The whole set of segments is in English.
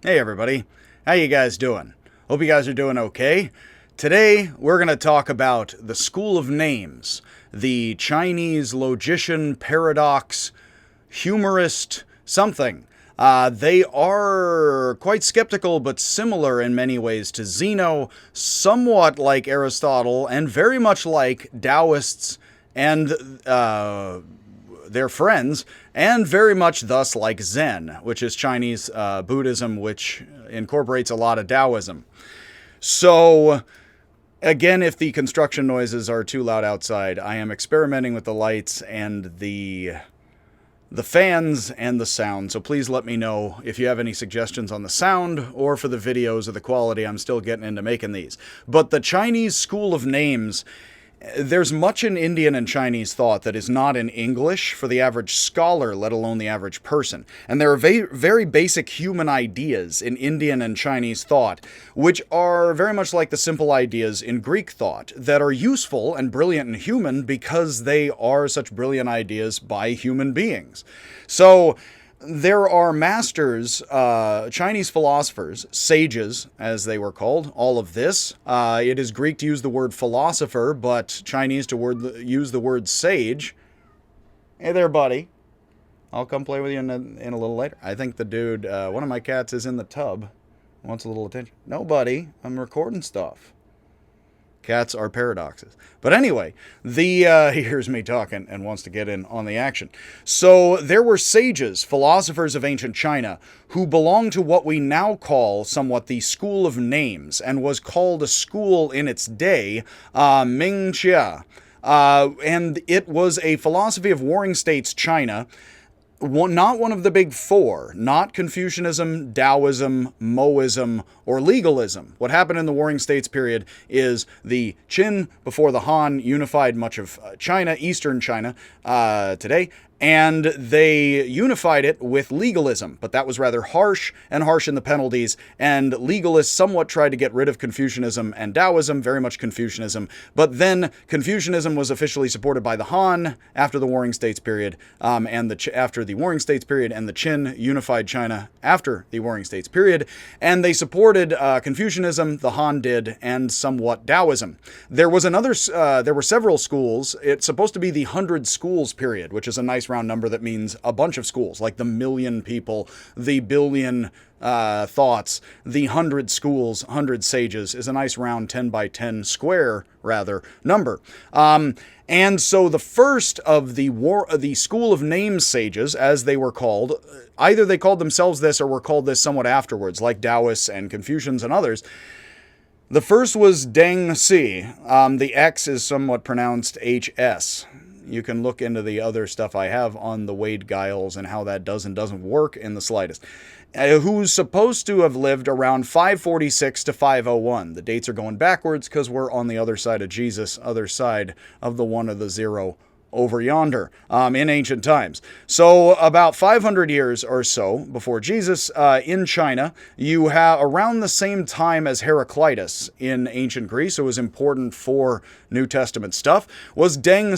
Hey everybody, how you guys doing? Hope you guys are doing okay. Today we're going to talk about the school of names, the Chinese logician, paradox, humorist, something. They are quite skeptical but similar in many ways to Zeno, somewhat like Aristotle, and very much like Daoists and their friends, and very much thus like Zen, which is Chinese Buddhism, which incorporates a lot of Taoism. So, again, if the construction noises are too loud outside, I am experimenting with the lights and the fans and the sound, so please let me know if you have any suggestions on the sound or for the videos or the quality. I'm still getting into making these. But the Chinese school of names, there's much in Indian and Chinese thought that is not in English for the average scholar, let alone the average person. And there are very basic human ideas in Indian and Chinese thought, which are very much like the simple ideas in Greek thought, that are useful and brilliant and human because they are such brilliant ideas by human beings. So there are masters, Chinese philosophers, sages, as they were called, all of this. It is Greek to use the word philosopher, but Chinese to use the word sage. Hey there, buddy. I'll come play with you in a little later. I think the dude, one of my cats is in the tub, wants a little attention. No, buddy, I'm recording stuff. Cats are paradoxes. But anyway, he hears me talking and wants to get in on the action. So there were sages, philosophers of ancient China, who belonged to what we now call somewhat the school of names, and was called a school in its day, Mingchia. And it was a philosophy of warring states China, not one of the big four, not Confucianism, Taoism, Moism, or legalism. What happened in the Warring States period is the Qin, before the Han, unified much of China, Eastern China, today, and they unified it with legalism, but that was rather harsh in the penalties, and legalists somewhat tried to get rid of Confucianism and Taoism, very much Confucianism, but then Confucianism was officially supported by the Han after the Warring States period, after the Warring States period, and the Qin unified China after the Warring States period, and they supported Confucianism, the Han did, and somewhat Taoism. There were several schools. It's supposed to be the 100 schools period, which is a nice round number that means a bunch of schools, like the million people, the billion thoughts, the 100 schools, 100 sages is a nice round 10 by 10 square, rather, number. And so the first of the school of names sages, as they were called, either they called themselves this or were called this somewhat afterwards, like Daoists and Confucians and others. The first was Deng. The X is somewhat pronounced HS. You can look into the other stuff I have on the Wade Giles and how that does and doesn't work in the slightest. Who's supposed to have lived around 546 to 501. The dates are going backwards because we're on the other side of Jesus, other side of the 1 or the 0 over yonder, in ancient times. So about 500 years or so before Jesus, in China, you have around the same time as Heraclitus in ancient Greece, it was important for New Testament stuff, was Deng,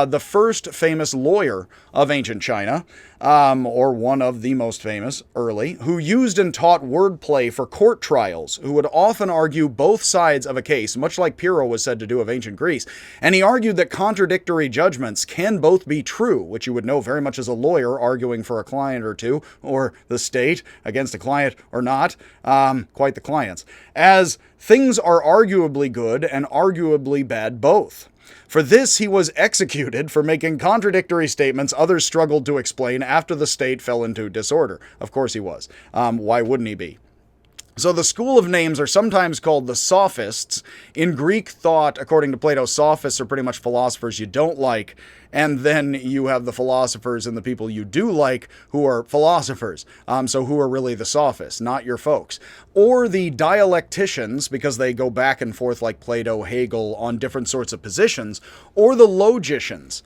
the first famous lawyer of ancient China, or one of the most famous early, who used and taught wordplay for court trials, who would often argue both sides of a case, much like Pyrrho was said to do of ancient Greece. And he argued that contradictory judgments can both be true, which you would know very much as a lawyer arguing for a client or two, or the state against a client or not, quite the clients, as things are arguably good and arguably bad both. For this, he was executed for making contradictory statements others struggled to explain after the state fell into disorder. Of course he was. Why wouldn't he be? So the school of names are sometimes called the sophists. In Greek thought, according to Plato, sophists are pretty much philosophers you don't like, and then you have the philosophers and the people you do like who are philosophers, so who are really the sophists, not your folks. Or the dialecticians, because they go back and forth like Plato, Hegel, on different sorts of positions, or the logicians.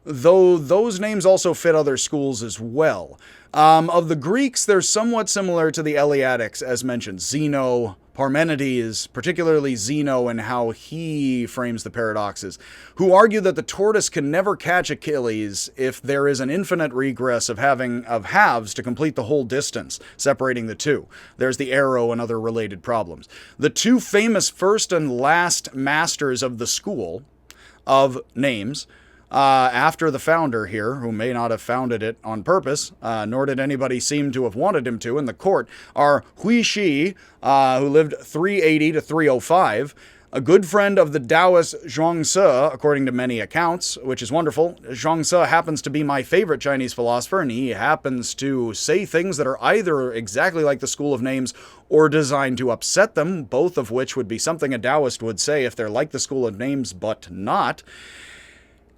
though those names also fit other schools as well. Of the Greeks, they're somewhat similar to the Eleatics, as mentioned. Zeno, Parmenides, particularly Zeno and how he frames the paradoxes, who argue that the tortoise can never catch Achilles if there is an infinite regress of halves to complete the whole distance, separating the two. There's the arrow and other related problems. The two famous first and last masters of the school of names, after the founder here, who may not have founded it on purpose, nor did anybody seem to have wanted him to in the court, are Hui Shi, who lived 380 to 305, a good friend of the Daoist Zhuangzi, according to many accounts, which is wonderful. Zhuangzi happens to be my favorite Chinese philosopher, and he happens to say things that are either exactly like the school of names or designed to upset them, both of which would be something a Daoist would say if they're like the school of names but not.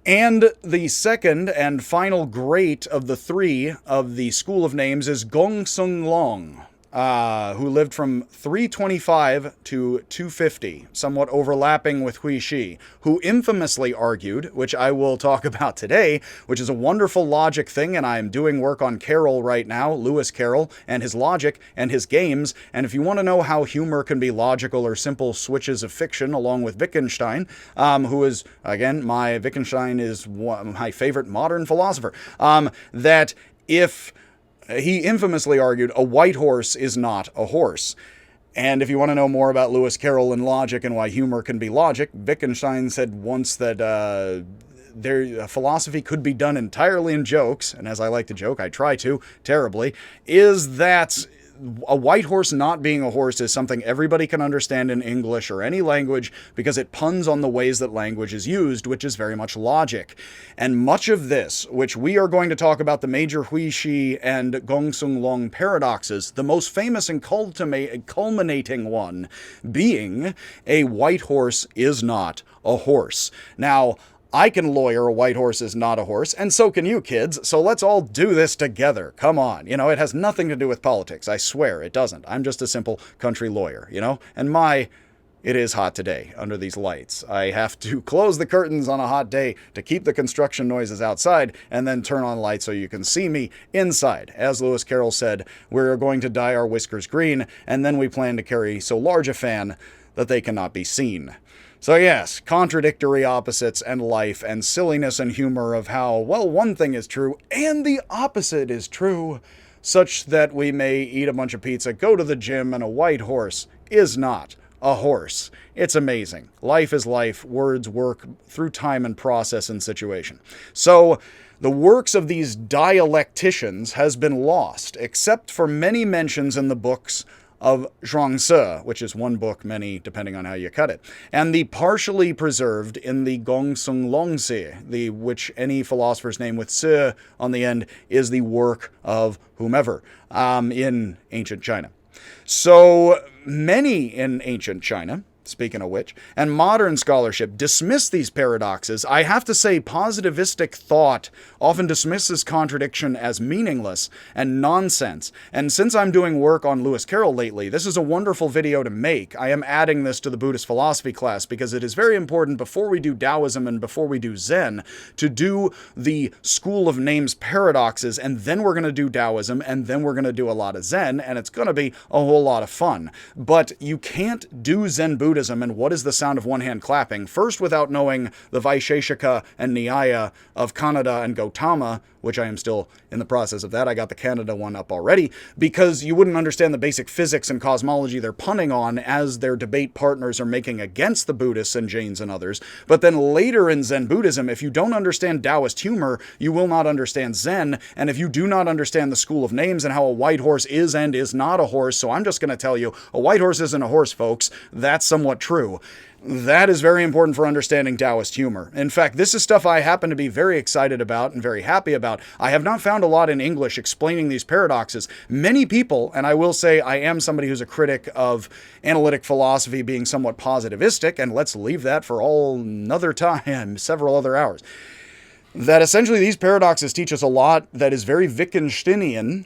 And the second and final great of the three of the school of names is Gongsun, who lived from 325 to 250, somewhat overlapping with Hui Shi, who infamously argued, which I will talk about today, which is a wonderful logic thing, and I am doing work on Carroll right now, Lewis Carroll, and his logic and his games, and if you want to know how humor can be logical or simple switches of fiction, along with Wittgenstein, who is, again, Wittgenstein is my favorite modern philosopher, that if... He infamously argued, a white horse is not a horse. And if you want to know more about Lewis Carroll and logic and why humor can be logic, Wittgenstein said once that philosophy could be done entirely in jokes, and as I like to joke, I try to, terribly, is that a white horse not being a horse is something everybody can understand in English or any language because it puns on the ways that language is used, which is very much logic. And much of this, which we are going to talk about the major Hui Shi and Gongsun paradoxes, the most famous and culminating one being a white horse is not a horse. Now, I can lawyer a white horse is not a horse, and so can you kids, so let's all do this together. Come on. You know, it has nothing to do with politics. I swear it doesn't. I'm just a simple country lawyer, you know? And it is hot today under these lights. I have to close the curtains on a hot day to keep the construction noises outside and then turn on lights so you can see me inside. As Lewis Carroll said, we're going to dye our whiskers green, and then we plan to carry so large a fan that they cannot be seen. So yes, contradictory opposites and life and silliness and humor of how, well, one thing is true and the opposite is true, such that we may eat a bunch of pizza, go to the gym, and a white horse is not a horse. It's amazing. Life is life. Words work through time and process and situation. So the works of these dialecticians has been lost, except for many mentions in the books of Zhuangzi, which is one book, many, depending on how you cut it, and the partially preserved in the Gongsun, which any philosopher's name with Si on the end is the work of whomever in ancient China. So many in ancient China, speaking of which, and modern scholarship dismiss these paradoxes. I have to say, positivistic thought often dismisses contradiction as meaningless and nonsense. And since I'm doing work on Lewis Carroll lately, this is a wonderful video to make. I am adding this to the Buddhist philosophy class because it is very important before we do Taoism and before we do Zen to do the school of names paradoxes, and then we're going to do Taoism, and then we're going to do a lot of Zen, and it's going to be a whole lot of fun. But you can't do Zen Buddhism and what is the sound of one hand clapping first without knowing the Vaisheshika and Nyaya of Kanada and Gautama, which I am still in the process of that. I got the Canada one up already, because you wouldn't understand the basic physics and cosmology they're punning on as their debate partners are making against the Buddhists and Jains and others. But then later in Zen Buddhism, if you don't understand Taoist humor, you will not understand Zen, and if you do not understand the school of names and how a white horse is and is not a horse, so I'm just going to tell you, a white horse isn't a horse, folks. That's somewhat true. That is very important for understanding Taoist humor. In fact, this is stuff I happen to be very excited about and very happy about. I have not found a lot in English explaining these paradoxes. Many people, and I will say I am somebody who's a critic of analytic philosophy being somewhat positivistic, and let's leave that for all another time, several other hours, that essentially these paradoxes teach us a lot that is very Wittgensteinian,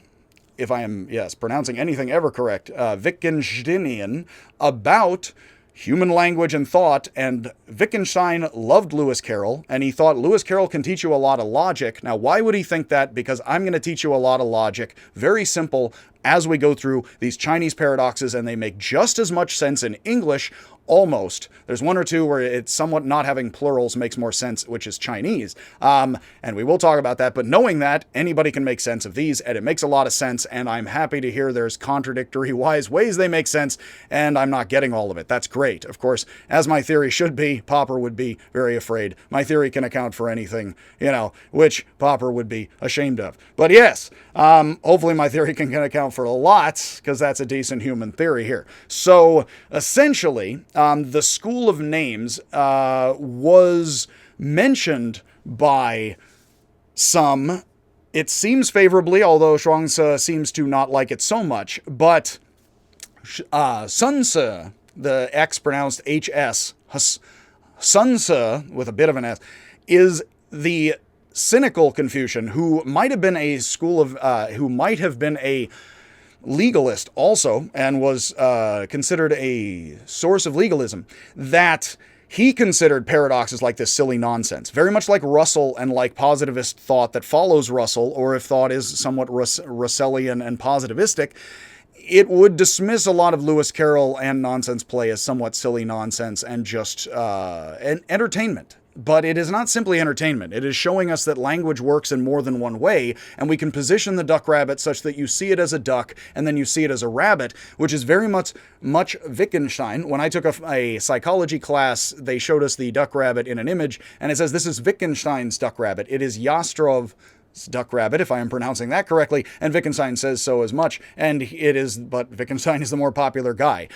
if I am, yes, pronouncing anything ever correct, Wittgensteinian, about human language and thought, and Wittgenstein loved Lewis Carroll, and he thought Lewis Carroll can teach you a lot of logic. Now, why would he think that? Because I'm going to teach you a lot of logic. Very simple as we go through these Chinese paradoxes, and they make just as much sense in English, almost. There's one or two where it's somewhat not having plurals makes more sense, which is Chinese. And we will talk about that, but knowing that, anybody can make sense of these, and it makes a lot of sense, and I'm happy to hear there's contradictory wise ways they make sense, and I'm not getting all of it. That's great. Of course, as my theory should be, Popper would be very afraid. My theory can account for anything, which Popper would be ashamed of. But yes, hopefully my theory can account for a lot, because that's a decent human theory here. So, essentially, the school of names was mentioned by some. It seems favorably, although Zhuangzi seems to not like it so much. But Xunzi, the X pronounced HS, Xunzi with a bit of an S, is the cynical Confucian who might have been a legalist also, and was considered a source of legalism, that he considered paradoxes like this silly nonsense, very much like Russell and like positivist thought that follows Russell, or if thought is somewhat Russellian and positivistic, it would dismiss a lot of Lewis Carroll and nonsense play as somewhat silly nonsense and just entertainment. But it is not simply entertainment. It is showing us that language works in more than one way, and we can position the duck rabbit such that you see it as a duck, and then you see it as a rabbit, which is very much Wittgenstein. When I took a psychology class, they showed us the duck rabbit in an image, and it says this is Wittgenstein's duck rabbit. It is Yastrov's duck rabbit, if I am pronouncing that correctly, and Wittgenstein says so as much, and it is, but Wittgenstein is the more popular guy.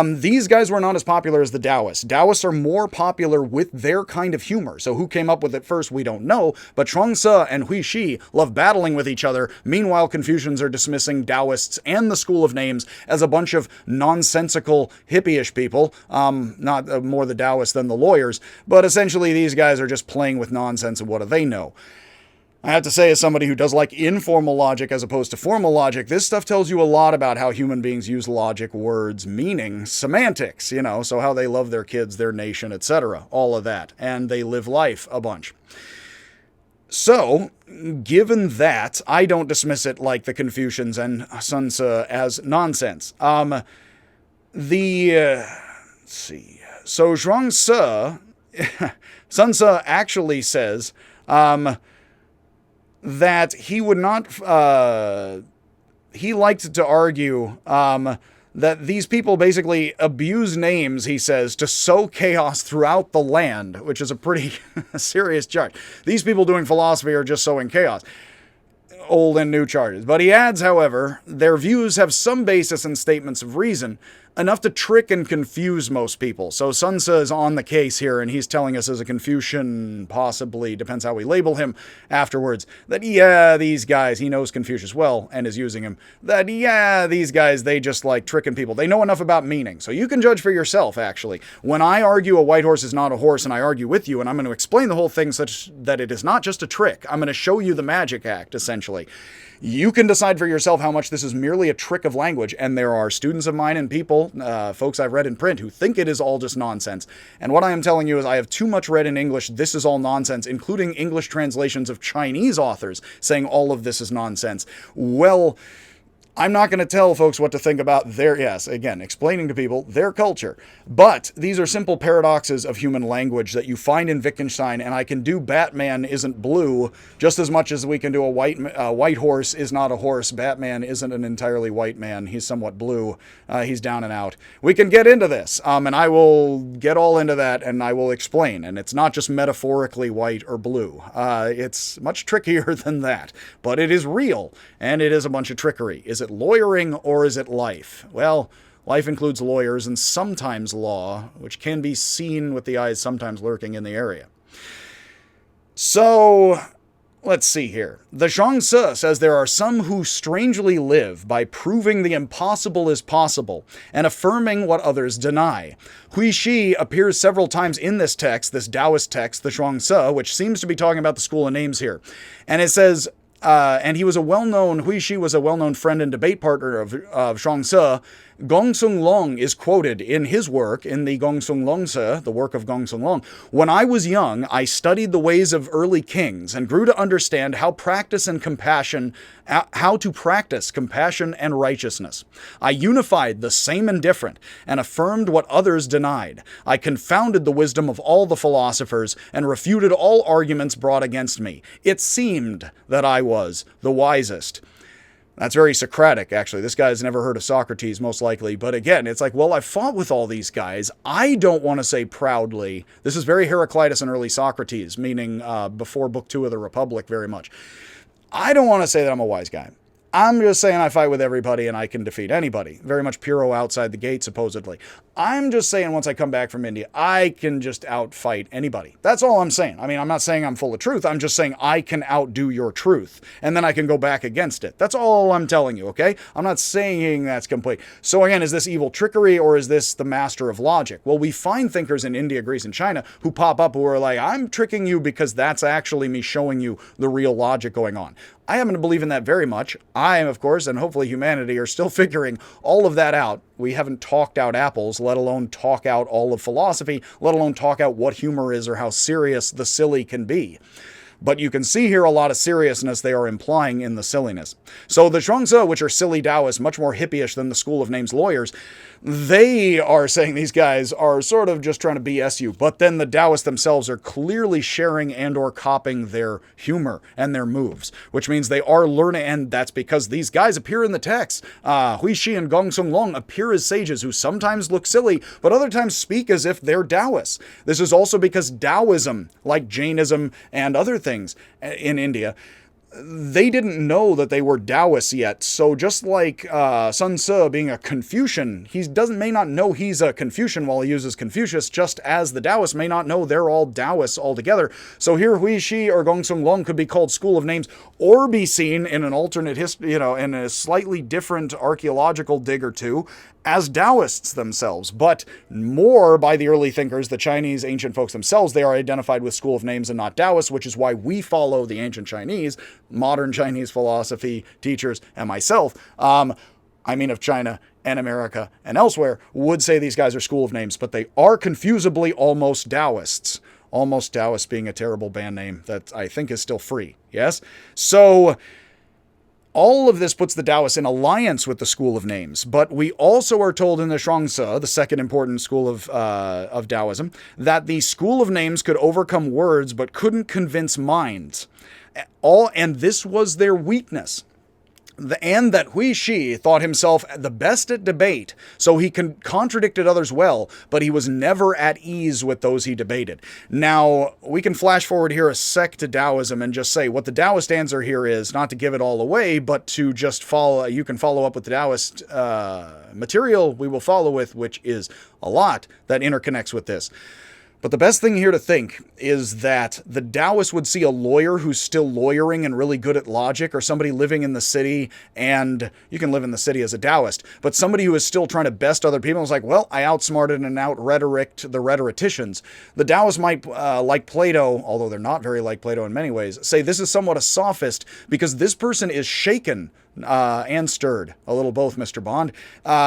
These guys were not as popular as the Daoists. Daoists are more popular with their kind of humor, so who came up with it first, we don't know, but Zhuangzi and Hui Shi love battling with each other. Meanwhile, Confucians are dismissing Daoists and the school of names as a bunch of nonsensical hippie-ish people, not more the Daoists than the lawyers, but essentially these guys are just playing with nonsense, and what do they know? I have to say, as somebody who does like informal logic as opposed to formal logic, this stuff tells you a lot about how human beings use logic, words, meaning, semantics, so how they love their kids, their nation, etc., all of that, and they live life a bunch. So, given that, I don't dismiss it like the Confucians and Xunzi as nonsense. Let's see. So Zhuangzi, Xunzi actually says, that he would not, he liked to argue that these people basically abuse names, he says, to sow chaos throughout the land, which is a pretty serious charge. These people doing philosophy are just sowing chaos. Old and new charges. But he adds, however, their views have some basis in statements of reason, enough to trick and confuse most people. So Xunzi is on the case here, and he's telling us as a Confucian, possibly, depends how we label him afterwards, that these guys, he knows Confucius well and is using him, that these guys, they just like tricking people. They know enough about meaning. So you can judge for yourself, actually. When I argue a white horse is not a horse, and I argue with you, and I'm going to explain the whole thing such that it is not just a trick, I'm going to show you the magic act, essentially. You can decide for yourself how much this is merely a trick of language, and there are students of mine and people, folks I've read in print, who think it is all just nonsense. And what I am telling you is I have too much read in English, this is all nonsense, including English translations of Chinese authors saying all of this is nonsense. Well, I'm not going to tell folks what to think about their, again, explaining to people their culture. But these are simple paradoxes of human language that you find in Wittgenstein, and I can do Batman isn't blue just as much as we can do a white horse is not a horse. Batman isn't an entirely white man. He's somewhat blue. He's down and out. We can get into this, and I will get all into that, and I will explain. And it's not just metaphorically white or blue. It's much trickier than that. But it is real, and it is a bunch of trickery. Is it lawyering or is it life? Well, life includes lawyers and sometimes law, which can be seen with the eyes sometimes lurking in the area. So, let's see here. The Zhuangzi says there are some who strangely live by proving the impossible is possible and affirming what others deny. Hui Shi appears several times in this text, this Daoist text, the Zhuangzi, which seems to be talking about the school of names here. And it says, and he was a well-known, Hui Shi was a well-known friend and debate partner of Zhuangzi. Gongsun Long is quoted in his work, in the Gongsun Longzi, the work of Gongsun Long. When I was young, I studied the ways of early kings and grew to understand how to practice compassion and righteousness. I unified the same and different and affirmed what others denied. I confounded the wisdom of all the philosophers and refuted all arguments brought against me. It seemed that I was the wisest. That's very Socratic, actually. This guy's never heard of Socrates, most likely. But again, it's like, well, I fought with all these guys. I don't want to say proudly. This is very Heraclitus and early Socrates, meaning before Book 2 of the Republic very much. I don't want to say that I'm a wise guy. I'm just saying I fight with everybody and I can defeat anybody. Very much Pyrrho outside the gate, supposedly. I'm just saying once I come back from India, I can just outfight anybody. That's all I'm saying. I mean, I'm not saying I'm full of truth. I'm just saying I can outdo your truth. And then I can go back against it. That's all I'm telling you, okay? I'm not saying that's complete. So again, is this evil trickery or is this the master of logic? Well, we find thinkers in India, Greece, and China who pop up who are like, I'm tricking you because that's actually me showing you the real logic going on. I happen to believe in that very much. I, of course, and hopefully humanity are still figuring all of that out. We haven't talked out apples, let alone talk out all of philosophy, let alone talk out what humor is or how serious the silly can be. But you can see here a lot of seriousness they are implying in the silliness. So the Zhuangzi, which are silly Daoists, much more hippie-ish than the School of Names lawyers, they are saying these guys are sort of just trying to BS you. But then the Daoists themselves are clearly sharing and or copying their humor and their moves, which means they are learning, and that's because these guys appear in the text. Hui Shi and Gongsun Long appear as sages who sometimes look silly, but other times speak as if they're Daoists. This is also because Taoism, like Jainism and other things in India, they didn't know that they were Daoists yet. So just like Sun Tzu being a Confucian, he may not know he's a Confucian while he uses Confucius, just as the Daoists may not know they're all Daoists altogether. So here Hui Shi or Gongsun Long could be called School of Names or be seen in an alternate history, in a slightly different archaeological dig or two, as Daoists themselves, but more by the early thinkers, the Chinese ancient folks themselves, they are identified with School of Names and not Daoists, which is why we follow the ancient Chinese, modern Chinese philosophy teachers, and myself, of China and America and elsewhere, would say these guys are School of Names, but they are confusably almost Daoists. Almost Daoist being a terrible band name that I think is still free, yes? So all of this puts the Daoists in alliance with the School of Names, but we also are told in the Zhuangzi, the second important school of Taoism, that the School of Names could overcome words but couldn't convince minds. And this was their weakness. And that Hui Shi thought himself the best at debate, so he contradicted others well, but he was never at ease with those he debated. Now, we can flash forward here a sec to Taoism and just say what the Taoist answer here is, not to give it all away, but to just follow. You can follow up with the Taoist material we will follow with, which is a lot that interconnects with this. But the best thing here to think is that the Taoist would see a lawyer who's still lawyering and really good at logic, or somebody living in the city, and you can live in the city as a Taoist, but somebody who is still trying to best other people is like, well, I outsmarted and out-rhetoricked the rhetoricians. The Taoists might, like Plato, although they're not very like Plato in many ways, say this is somewhat a sophist because this person is shaken and stirred, a little both, Mr. Bond,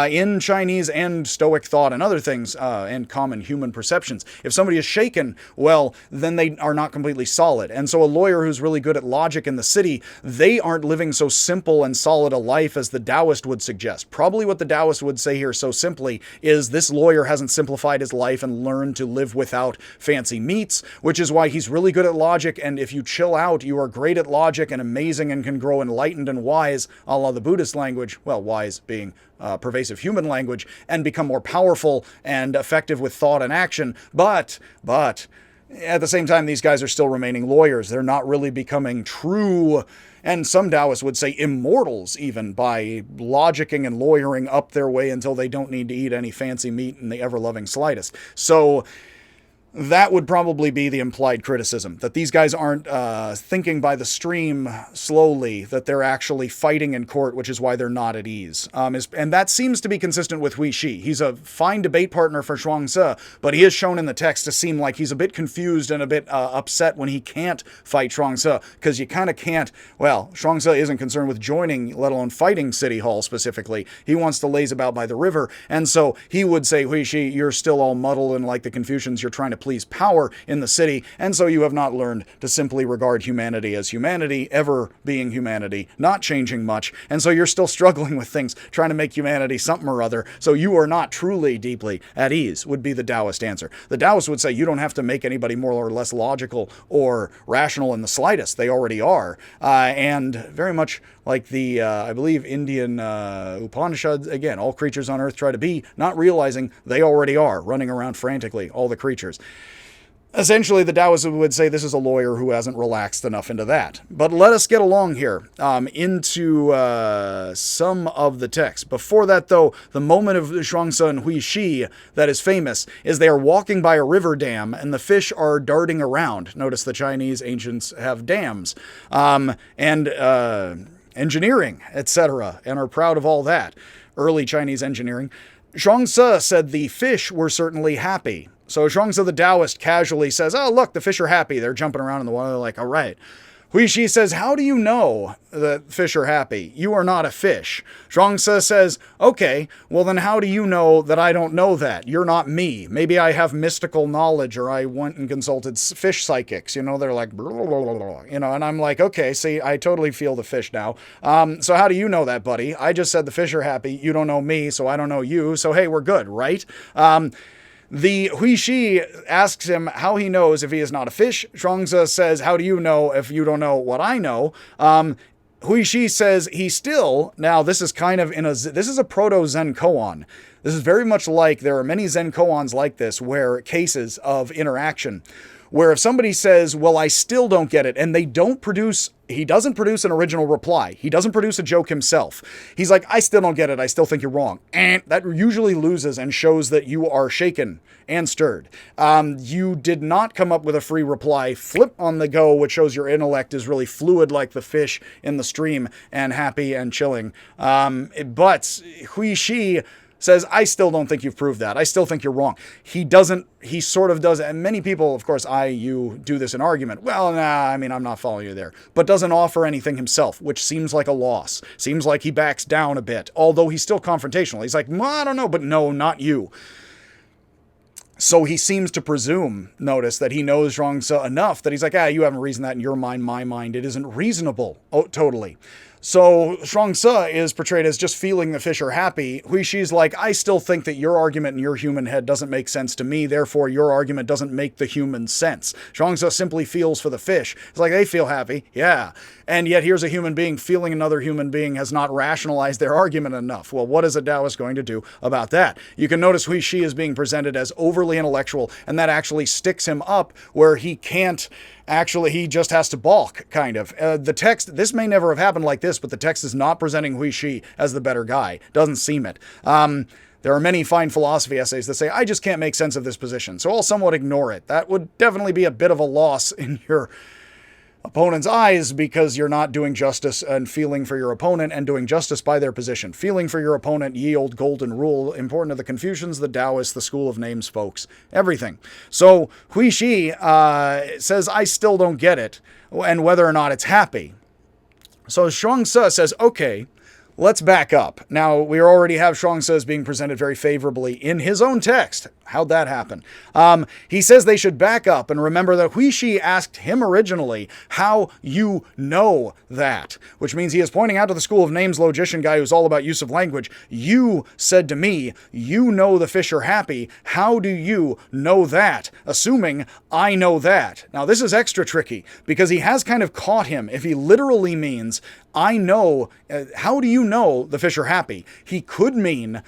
in Chinese and Stoic thought and other things, and common human perceptions. If somebody is shaken, well, then they are not completely solid. And so a lawyer who's really good at logic in the city, they aren't living so simple and solid a life as the Taoist would suggest. Probably what the Taoist would say here so simply is this lawyer hasn't simplified his life and learned to live without fancy meats, which is why he's really good at logic, and if you chill out, you are great at logic and amazing and can grow enlightened and wise, a la the Buddhist language, well, wise being pervasive human language, and become more powerful and effective with thought and action. But at the same time, these guys are still remaining lawyers. They're not really becoming true, and some Taoists would say immortals even, by logicking and lawyering up their way until they don't need to eat any fancy meat in the ever-loving slightest. So That would probably be the implied criticism, that these guys aren't thinking by the stream slowly, that they're actually fighting in court, which is why they're not at ease. And that seems to be consistent with Hui Shi. He's a fine debate partner for Zhuangzi, but he is shown in the text to seem like he's a bit confused and a bit upset when he can't fight Zhuangzi, because you kind of can't. Well, Zhuangzi isn't concerned with joining, let alone fighting City Hall specifically. He wants to laze about by the river, and so he would say, Hui Shi, you're still all muddled, and like the Confucians, you're trying to please power in the city, and so you have not learned to simply regard humanity as humanity, ever being humanity, not changing much, and so you're still struggling with things, trying to make humanity something or other, so you are not truly deeply at ease, would be the Daoist answer. The Daoists would say you don't have to make anybody more or less logical or rational in the slightest. They already are, and very much like the, I believe, Indian Upanishads, again, all creatures on earth try to be, not realizing they already are, running around frantically, all the creatures. Essentially, the Taoists would say this is a lawyer who hasn't relaxed enough into that. But let us get along here into some of the text. Before that, though, the moment of Zhuangzi and Hui Shi that is famous is they are walking by a river dam and the fish are darting around. Notice the Chinese ancients have dams and engineering, etc., and are proud of all that. Early Chinese engineering. Zhuangzi said the fish were certainly happy. So Zhuangzi the Daoist casually says, oh, look, the fish are happy. They're jumping around in the water. They're like, all right. Hui Shi says, how do you know that fish are happy? You are not a fish. Zhuangzi says, okay, well then how do you know that I don't know that? You're not me. Maybe I have mystical knowledge, or I went and consulted fish psychics. You know, they're like, blah, blah, blah, blah. You know, and I'm like, okay, see, I totally feel the fish now. So how do you know that, buddy? I just said the fish are happy. You don't know me, so I don't know you. So hey, we're good, right? The Hui Shi asks him how he knows if he is not a fish. Zhuangzi says, how do you know if you don't know what I know? Hui Shi says he still, now this is kind of this is a proto-Zen koan. This is very much like, there are many Zen koans like this, where cases of interaction, where if somebody says, well, I still don't get it, and he doesn't produce an original reply. He doesn't produce a joke himself. He's like, I still don't get it. I still think you're wrong. And that usually loses and shows that you are shaken and stirred. You did not come up with a free reply, flip on the go, which shows your intellect is really fluid like the fish in the stream and happy and chilling. But Hui Shi says, I still don't think you've proved that. I still think you're wrong. He sort of does, and many people, of course, you do this in argument. Well, nah, I mean, I'm not following you there. But doesn't offer anything himself, which seems like a loss. Seems like he backs down a bit, although he's still confrontational. He's like, well, I don't know, but no, not you. So he seems to presume, notice, that he knows Zhuangzi enough that he's like, you haven't reasoned that in your mind, my mind. It isn't reasonable. Oh, totally. So Zhuangzi is portrayed as just feeling the fish are happy. Hui Shi's like, I still think that your argument in your human head doesn't make sense to me, therefore your argument doesn't make the human sense. Zhuangzi simply feels for the fish. It's like, they feel happy, yeah. And yet here's a human being feeling another human being has not rationalized their argument enough. Well, what is a Taoist going to do about that? You can notice Hui Shi is being presented as overly intellectual, and that actually sticks him up where he can't. Actually, he just has to balk, kind of. The text, this may never have happened like this, but the text is not presenting Hui Shi as the better guy. Doesn't seem it. There are many fine philosophy essays that say, I just can't make sense of this position, so I'll somewhat ignore it. That would definitely be a bit of a loss in your opponent's eyes, because you're not doing justice and feeling for your opponent and doing justice by their position. Feeling for your opponent, ye old golden rule, important to the Confucians, the Daoists, the school of names folks, everything. So Hui Shi says, I still don't get it, and whether or not it's happy. So Zhuangzi says, okay, let's back up. Now, we already have Zhuangzi as being presented very favorably in his own text. How'd that happen? He says they should back up and remember that Hui Shi asked him originally, how you know that? Which means he is pointing out to the school of names logician guy who's all about use of language. You said to me, you know the fish are happy. How do you know that? Assuming I know that. Now, this is extra tricky because he has kind of caught him. If he literally means, I know, how do you know the fish are happy? He could mean,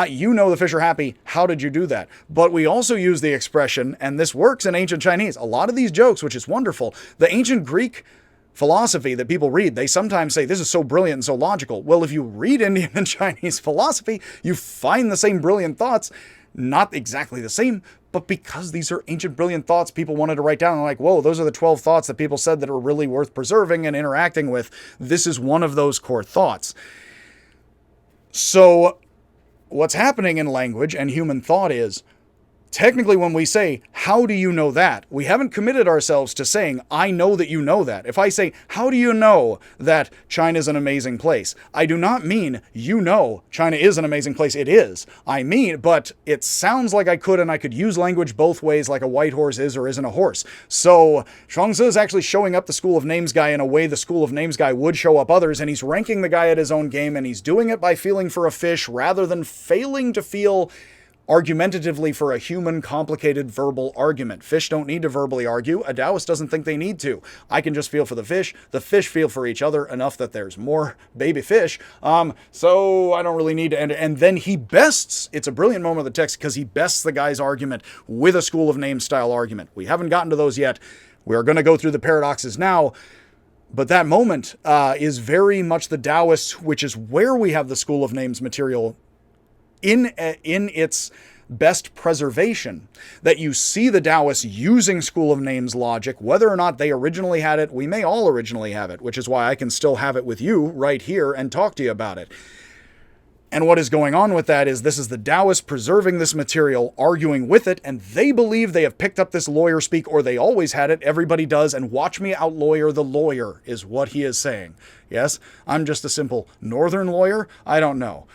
you know the fish are happy, how did you do that? But we also use the expression, and this works in ancient Chinese. A lot of these jokes, which is wonderful, the ancient Greek philosophy that people read, they sometimes say, this is so brilliant and so logical. Well, if you read Indian and Chinese philosophy, you find the same brilliant thoughts, not exactly the same, but because these are ancient, brilliant thoughts people wanted to write down, like, whoa, those are the 12 thoughts that people said that are really worth preserving and interacting with. This is one of those core thoughts. So what's happening in language and human thought is, technically, when we say, how do you know that? We haven't committed ourselves to saying, I know that you know that. If I say, how do you know that China is an amazing place? I do not mean, you know, China is an amazing place. It is. I mean, but it sounds like I could use language both ways, like a white horse is or isn't a horse. So Zhuangzi is actually showing up the School of Names guy in a way the School of Names guy would show up others, and he's ranking the guy at his own game, and he's doing it by feeling for a fish rather than failing to feel argumentatively for a human, complicated verbal argument. Fish don't need to verbally argue. A Daoist doesn't think they need to. I can just feel for the fish feel for each other enough that there's more baby fish. So I don't really need to end it. And then he bests, it's a brilliant moment of the text because he bests the guy's argument with a School of Names style argument. We haven't gotten to those yet. We're going to go through the paradoxes now. But that moment is very much the Daoist, which is where we have the School of Names material in its best preservation, that you see the Daoists using School of Names logic, whether or not they originally had it. We may all originally have it, which is why I can still have it with you right here and talk to you about it. And what is going on with that is this is the Daoists preserving this material, arguing with it, and they believe they have picked up this lawyer speak, or they always had it. Everybody does, and watch me out-lawyer the lawyer is what he is saying. Yes, I'm just a simple northern lawyer. I don't know.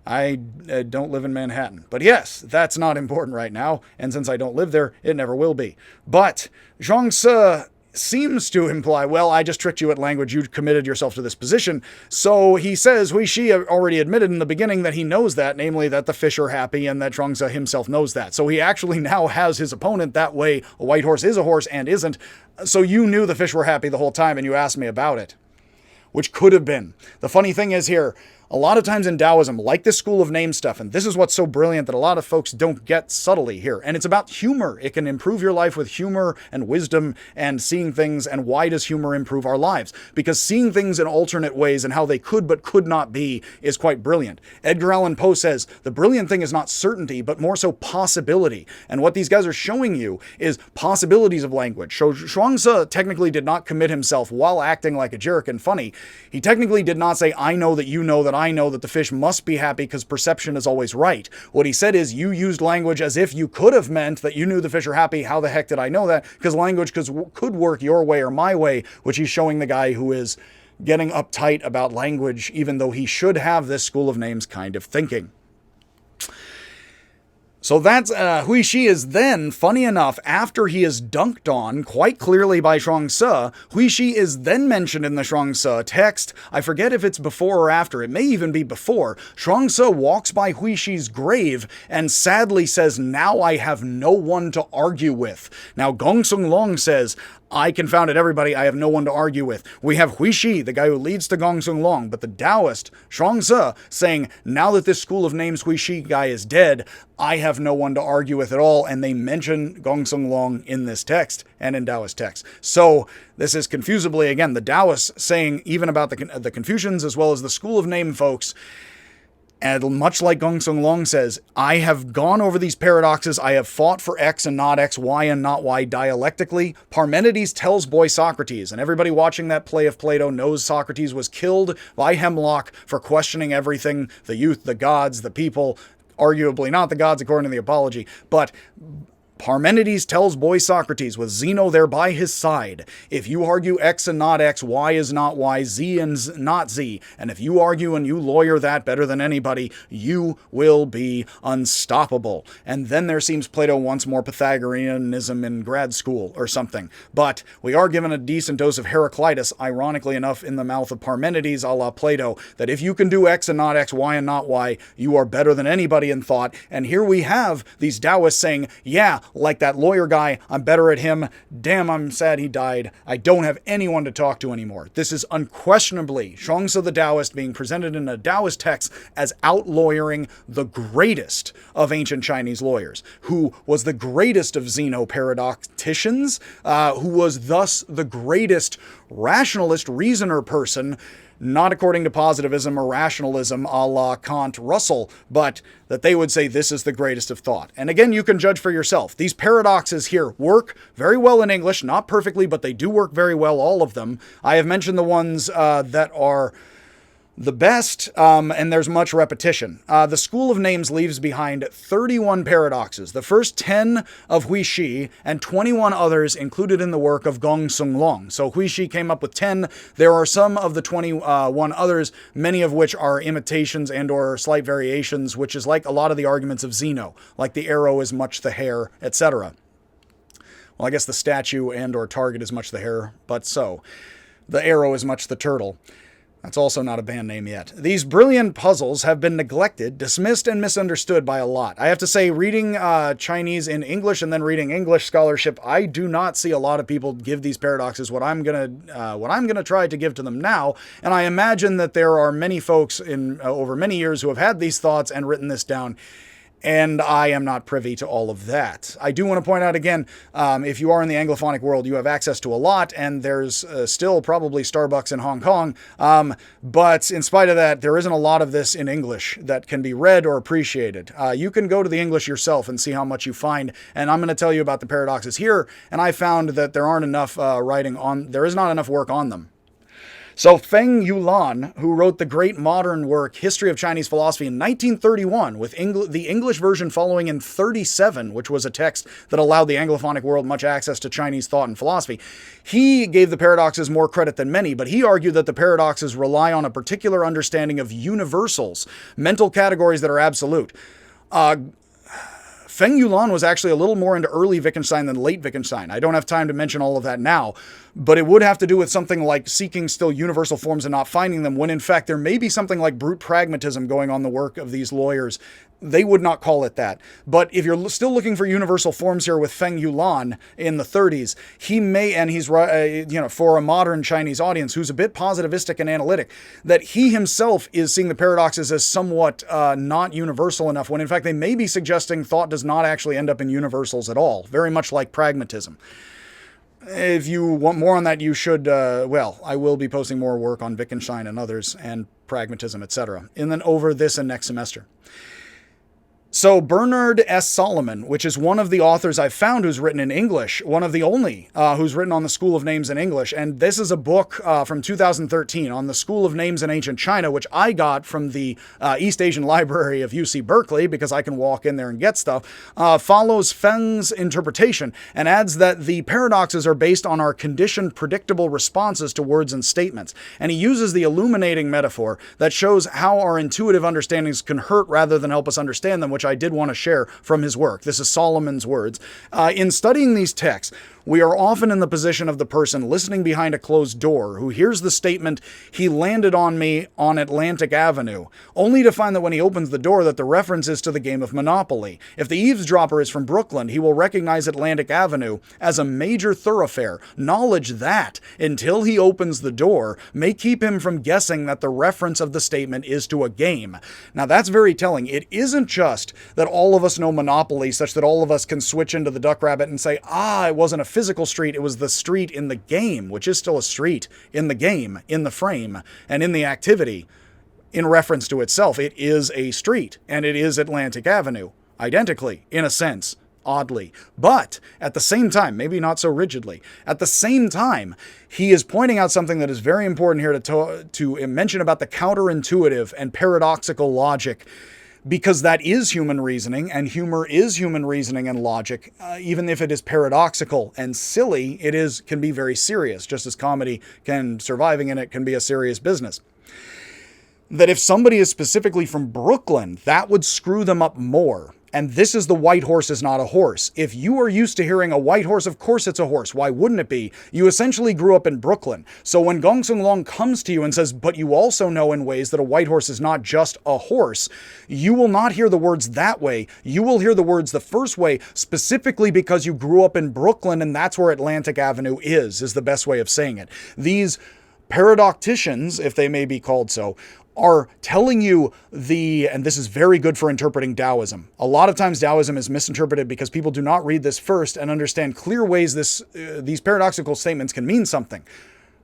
I don't live in Manhattan. But yes, that's not important right now, and since I don't live there, it never will be. But Zhuangzi seems to imply, well, I just tricked you at language, you committed yourself to this position. So he says, Hui Shi already admitted in the beginning that he knows that, namely that the fish are happy and that Zhuangzi himself knows that. So he actually now has his opponent that way. A white horse is a horse and isn't. So you knew the fish were happy the whole time and you asked me about it. Which could have been. The funny thing is here, a lot of times in Taoism, like this School of Names stuff, and this is what's so brilliant that a lot of folks don't get subtly here, and it's about humor. It can improve your life with humor and wisdom and seeing things, and why does humor improve our lives? Because seeing things in alternate ways and how they could but could not be is quite brilliant. Edgar Allan Poe says, the brilliant thing is not certainty, but more so possibility. And what these guys are showing you is possibilities of language. So Zhuangzi technically did not commit himself while acting like a jerk and funny. He technically did not say, I know that you know that I know that the fish must be happy because perception is always right. What he said is, you used language as if you could have meant that you knew the fish are happy. How the heck did I know that? Because language could work your way or my way, which he's showing the guy who is getting uptight about language, even though he should have this School of Names kind of thinking. So that's, Hui Shi is then, funny enough, after he is dunked on quite clearly by Zhuangzi, Hui Shi is then mentioned in the Zhuangzi text. I forget if it's before or after. It may even be before. Zhuangzi walks by Hui Shi's grave and sadly says, now I have no one to argue with. Now, Gongsun says, I confounded everybody, I have no one to argue with. We have Hui Shi, the guy who leads to Gongsun, but the Daoist, Zhuangzi, saying, now that this School of Names Hui Shi guy is dead, I have no one to argue with at all, and they mention Gongsun in this text and in Daoist texts. So this is confusably, again, the Daoists saying, even about the Confucians as well as the School of Name folks, and much like Gongsun says, I have gone over these paradoxes. I have fought for X and not X, Y and not Y dialectically. Parmenides tells boy Socrates, and everybody watching that play of Plato knows Socrates was killed by Hemlock for questioning everything, the youth, the gods, the people, arguably not the gods according to the Apology, but Parmenides tells boy Socrates, with Zeno there by his side, if you argue X and not X, Y is not Y, Z and not Z, and if you argue and you lawyer that better than anybody, you will be unstoppable. And then there seems Plato wants more Pythagoreanism in grad school or something. But we are given a decent dose of Heraclitus, ironically enough, in the mouth of Parmenides a la Plato, that if you can do X and not X, Y and not Y, you are better than anybody in thought. And here we have these Taoists saying, yeah, like that lawyer guy, I'm better at him. Damn, I'm sad he died. I don't have anyone to talk to anymore. This is unquestionably Zhuangzi the Daoist being presented in a Daoist text as out-lawyering the greatest of ancient Chinese lawyers, who was the greatest of Zeno paradoxicians, who was thus the greatest rationalist reasoner person, not according to positivism or rationalism a la Kant, Russell, but that they would say this is the greatest of thought. And again, you can judge for yourself. These paradoxes here work very well in English, not perfectly, but they do work very well, all of them. I have mentioned the ones that are the best, and there's much repetition. The School of Names leaves behind 31 paradoxes, the first 10 of Hui Shi, and 21 others included in the work of Gongsun. So Hui Shi came up with 10. There are some of the 21 others, many of which are imitations and or slight variations, which is like a lot of the arguments of Zeno, like the arrow is much the hare, etc. Well, I guess the statue and or target is much the hare, but so. The arrow is much the turtle. That's also not a band name yet. These brilliant puzzles have been neglected, dismissed, and misunderstood by a lot. I have to say, reading Chinese in English and then reading English scholarship, I do not see a lot of people give these paradoxes what I'm gonna try to give to them now. And I imagine that there are many folks in over many years who have had these thoughts and written this down. And I am not privy to all of that. I do want to point out again, if you are in the Anglophonic world, you have access to a lot, and there's still probably Starbucks in Hong Kong. But in spite of that, there isn't a lot of this in English that can be read or appreciated. You can go to the English yourself and see how much you find. And I'm going to tell you about the paradoxes here. And I found that there aren't enough there is not enough work on them. So Feng who wrote the great modern work, History of Chinese Philosophy in 1931, with the English version following in 1937, which was a text that allowed the Anglophonic world much access to Chinese thought and philosophy. He gave the paradoxes more credit than many, but he argued that the paradoxes rely on a particular understanding of universals, mental categories that are absolute. Feng was actually a little more into early Wittgenstein than late Wittgenstein. I don't have time to mention all of that now, but it would have to do with something like seeking still universal forms and not finding them, when in fact there may be something like brute pragmatism going on in the work of these lawyers. They would not call it that. But if you're still looking for universal forms here with Feng in the 30s, he may, and he's, for a modern Chinese audience who's a bit positivistic and analytic, that he himself is seeing the paradoxes as somewhat not universal enough, when in fact they may be suggesting thought does not actually end up in universals at all, very much like pragmatism. If you want more on that, you should, I will be posting more work on Wittgenstein and others, and pragmatism, etc., and then over this and next semester. So Bernard S. Solomon, which is one of the authors I've found who's written in English, one of the only who's written on the School of Names in English, and this is a book from 2013 on the School of Names in Ancient China, which I got from the East Asian Library of UC Berkeley, because I can walk in there and get stuff, follows Feng's interpretation and adds that the paradoxes are based on our conditioned predictable responses to words and statements. And he uses the illuminating metaphor that shows how our intuitive understandings can hurt rather than help us understand them, which I did want to share from his work. This is Solomon's words. In studying these texts, we are often in the position of the person listening behind a closed door who hears the statement, "He landed on me on Atlantic Avenue," only to find that when he opens the door that the reference is to the game of Monopoly. If the eavesdropper is from Brooklyn, he will recognize Atlantic Avenue as a major thoroughfare. Knowledge that, until he opens the door, may keep him from guessing that the reference of the statement is to a game. Now that's very telling. It isn't just that all of us know Monopoly such that all of us can switch into the Duck Rabbit and say, it wasn't a physical street, it was the street in the game, which is still a street in the game, in the frame, and in the activity. In reference to itself, it is a street, and it is Atlantic Avenue, identically, in a sense, oddly. But at the same time, maybe not so rigidly, at the same time, he is pointing out something that is very important here to mention about the counterintuitive and paradoxical logic, because that is human reasoning, and humor is human reasoning and logic. Even if it is paradoxical and silly, can be very serious, just as comedy surviving in it can be a serious business. That if somebody is specifically from Brooklyn, that would screw them up more. And this is the white horse is not a horse. If you are used to hearing a white horse, of course it's a horse. Why wouldn't it be? You essentially grew up in Brooklyn. So when Gongsun comes to you and says, but you also know in ways that a white horse is not just a horse, you will not hear the words that way. You will hear the words the first way, specifically because you grew up in Brooklyn, and that's where Atlantic Avenue is the best way of saying it. These paradocticians, if they may be called so, are telling you and this is very good for interpreting Taoism. A lot of times Taoism is misinterpreted because people do not read this first and understand clear ways these paradoxical statements can mean something.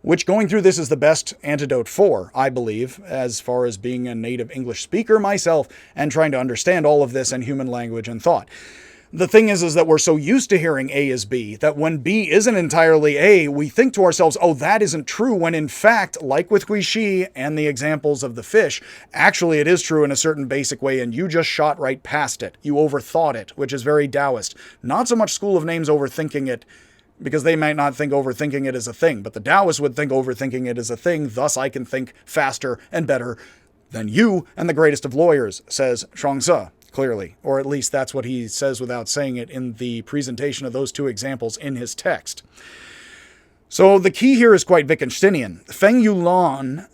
which going through this is the best antidote for, I believe, as far as being a native English speaker myself and trying to understand all of this in human language and thought. The thing is that we're so used to hearing A is B that when B isn't entirely A, we think to ourselves, oh, that isn't true, when in fact, like with Hui Shi and the examples of the fish, actually it is true in a certain basic way and you just shot right past it. You overthought it, which is very Daoist. Not so much School of Names overthinking it, because they might not think overthinking it is a thing, but the Daoists would think overthinking it is a thing, thus I can think faster and better than you and the greatest of lawyers, says Zhuangzi. Clearly, or at least that's what he says without saying it in the presentation of those two examples in his text. So the key here is quite Wittgensteinian. Feng Yulan,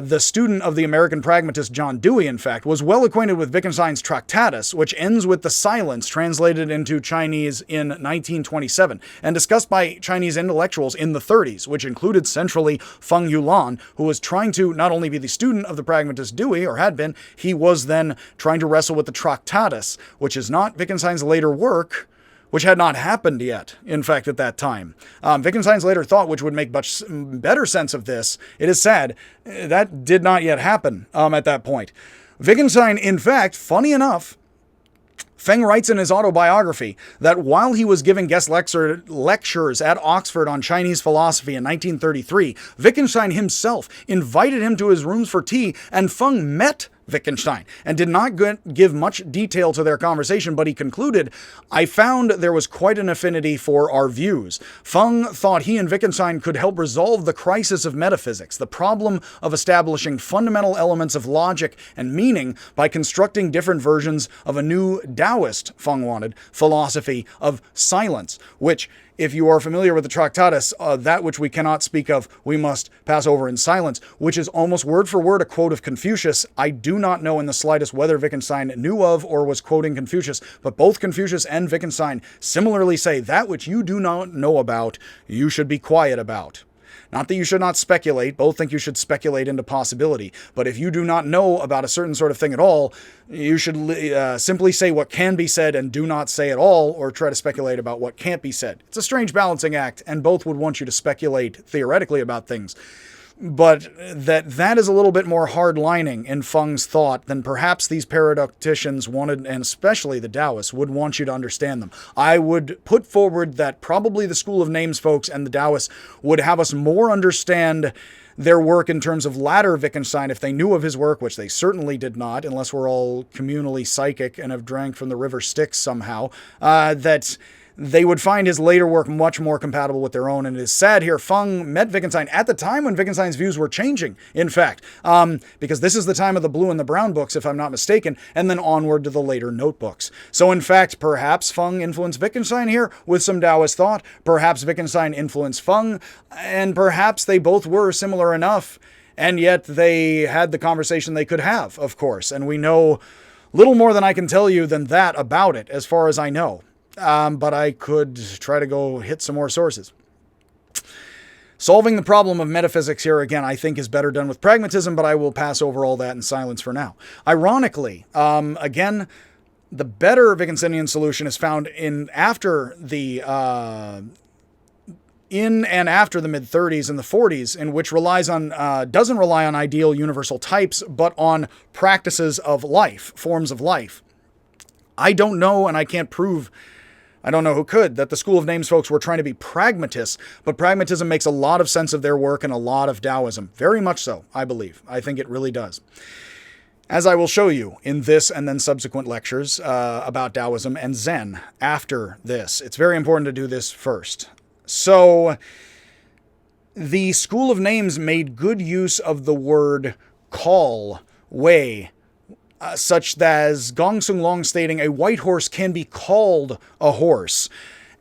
the student of the American pragmatist John Dewey, in fact, was well acquainted with Wittgenstein's Tractatus, which ends with the silence translated into Chinese in 1927, and discussed by Chinese intellectuals in the 30s, which included centrally Feng Yulan, who was trying to not only be the student of the pragmatist Dewey, or had been, he was then trying to wrestle with the Tractatus, which is not Wittgenstein's later work, which had not happened yet, in fact, at that time. Wittgenstein's later thought, which would make much better sense of this, it is sad, that did not yet happen at that point. Wittgenstein, in fact, funny enough, Feng writes in his autobiography that while he was giving guest lectures at Oxford on Chinese philosophy in 1933, Wittgenstein himself invited him to his rooms for tea, and Feng met Wittgenstein and did not give much detail to their conversation, but he concluded, I found there was quite an affinity for our views. Feng thought he and Wittgenstein could help resolve the crisis of metaphysics, the problem of establishing fundamental elements of logic and meaning by constructing different versions of a new Daoist, Feng wanted, philosophy of silence, which, if you are familiar with the Tractatus, that which we cannot speak of, we must pass over in silence, which is almost word for word a quote of Confucius. I do not know in the slightest whether Wittgenstein knew of or was quoting Confucius, but both Confucius and Wittgenstein similarly say that which you do not know about, you should be quiet about. Not that you should not speculate, both think you should speculate into possibility, but if you do not know about a certain sort of thing at all, you should simply say what can be said and do not say at all, or try to speculate about what can't be said. It's a strange balancing act, and both would want you to speculate theoretically about things. But that is a little bit more hard-lining in Feng's thought than perhaps these paradoxicians wanted, and especially the Daoists, would want you to understand them. I would put forward that probably the School of Names folks and the Daoists would have us more understand their work in terms of latter Wittgenstein if they knew of his work, which they certainly did not, unless we're all communally psychic and have drank from the river Styx somehow, that they would find his later work much more compatible with their own. And it is sad here, Feng met Wittgenstein at the time when Wittgenstein's views were changing, in fact, because this is the time of the blue and the brown books, if I'm not mistaken, and then onward to the later notebooks. So in fact, perhaps Feng influenced Wittgenstein here with some Daoist thought, perhaps Wittgenstein influenced Feng, and perhaps they both were similar enough, and yet they had the conversation they could have, of course, and we know little more than I can tell you than that about it, as far as I know. But I could try to go hit some more sources. Solving the problem of metaphysics here, again, I think is better done with pragmatism, but I will pass over all that in silence for now. Ironically, again, the better Wittgensteinian solution is found in and after the mid-30s and the 40s, in which doesn't rely on ideal universal types, but on practices of life, forms of life. I don't know, and I can't prove, I don't know who could, that the School of Names folks were trying to be pragmatists, but pragmatism makes a lot of sense of their work and a lot of Taoism. Very much so, I believe. I think it really does. As I will show you in this and then subsequent lectures about Taoism and Zen after this. It's very important to do this first. So, the School of Names made good use of the word call, way, such as Gongsun long stating a white horse can be called a horse.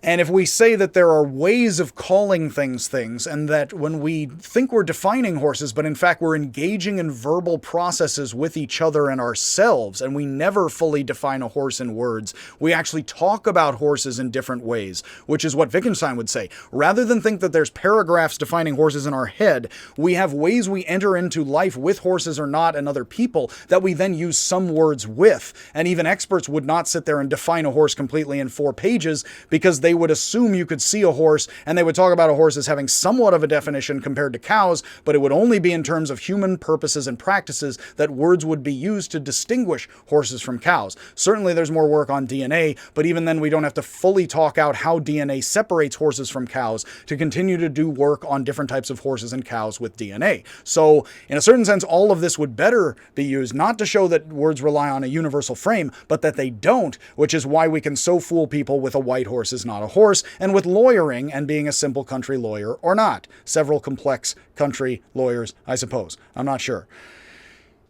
And if we say that there are ways of calling things, and that when we think we're defining horses, but in fact we're engaging in verbal processes with each other and ourselves, and we never fully define a horse in words, we actually talk about horses in different ways, which is what Wittgenstein would say. Rather than think that there's paragraphs defining horses in our head, we have ways we enter into life with horses or not and other people that we then use some words with. And even experts would not sit there and define a horse completely in 4 pages because they they would assume you could see a horse, and they would talk about a horse as having somewhat of a definition compared to cows, but it would only be in terms of human purposes and practices that words would be used to distinguish horses from cows. Certainly there's more work on DNA, but even then we don't have to fully talk out how DNA separates horses from cows to continue to do work on different types of horses and cows with DNA. So in a certain sense, all of this would better be used not to show that words rely on a universal frame, but that they don't, which is why we can so fool people with a white horse is not a horse, and with lawyering and being a simple country lawyer or not. Several complex country lawyers, I suppose. I'm not sure.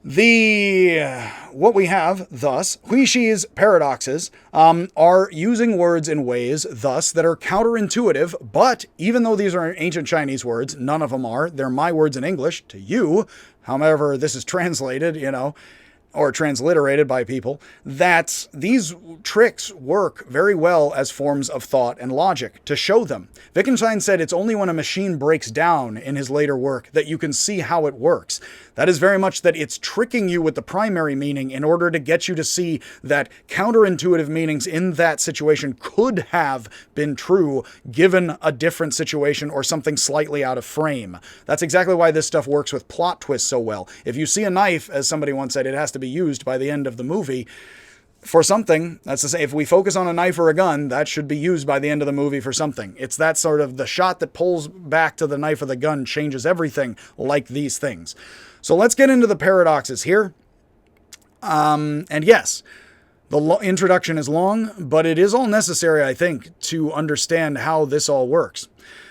What we have, thus, Hui Shi's paradoxes are using words in ways, thus, that are counterintuitive, but even though these are ancient Chinese words, none of them are. They're my words in English to you, however this is translated, or transliterated by people, that these tricks work very well as forms of thought and logic to show them. Wittgenstein said it's only when a machine breaks down in his later work that you can see how it works. That is very much that it's tricking you with the primary meaning in order to get you to see that counterintuitive meanings in that situation could have been true given a different situation or something slightly out of frame. That's exactly why this stuff works with plot twists so well. If you see a knife, as somebody once said, it has to be used by the end of the movie for something. That's to say, if we focus on a knife or a gun, that should be used by the end of the movie for something. It's that sort of the shot that pulls back to the knife or the gun changes everything, like these things. So let's get into the paradoxes here. And yes, the introduction is long, but it is all necessary, I think, to understand how this all works.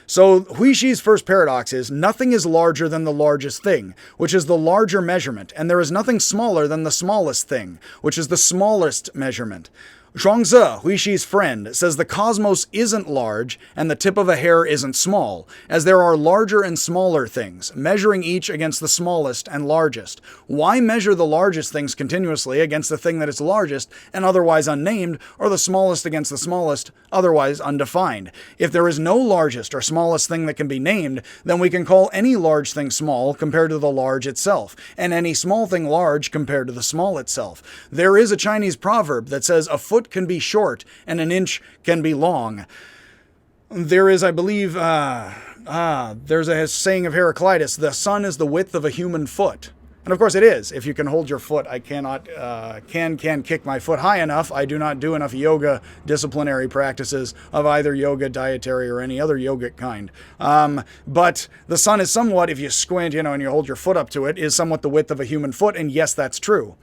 So Hui Shi's first paradox is, nothing is larger than the largest thing, which is the larger measurement, and there is nothing smaller than the smallest thing, which is the smallest measurement. Zhuangzi, Hui Shi's friend, says the cosmos isn't large and the tip of a hair isn't small, as there are larger and smaller things, measuring each against the smallest and largest. Why measure the largest things continuously against the thing that is largest and otherwise unnamed, or the smallest against the smallest, otherwise undefined? If there is no largest or smallest thing that can be named, then we can call any large thing small compared to the large itself, and any small thing large compared to the small itself. There is a Chinese proverb that says a foot can be short and an inch can be long. There is, I believe, there's a saying of Heraclitus, the sun is the width of a human foot. And of course it is. If you can hold your foot, I cannot, can kick my foot high enough. I do not do enough yoga disciplinary practices of either yoga, dietary, or any other yogic kind. But the sun is somewhat, if you squint, and you hold your foot up to it, is somewhat the width of a human foot. And yes, that's true.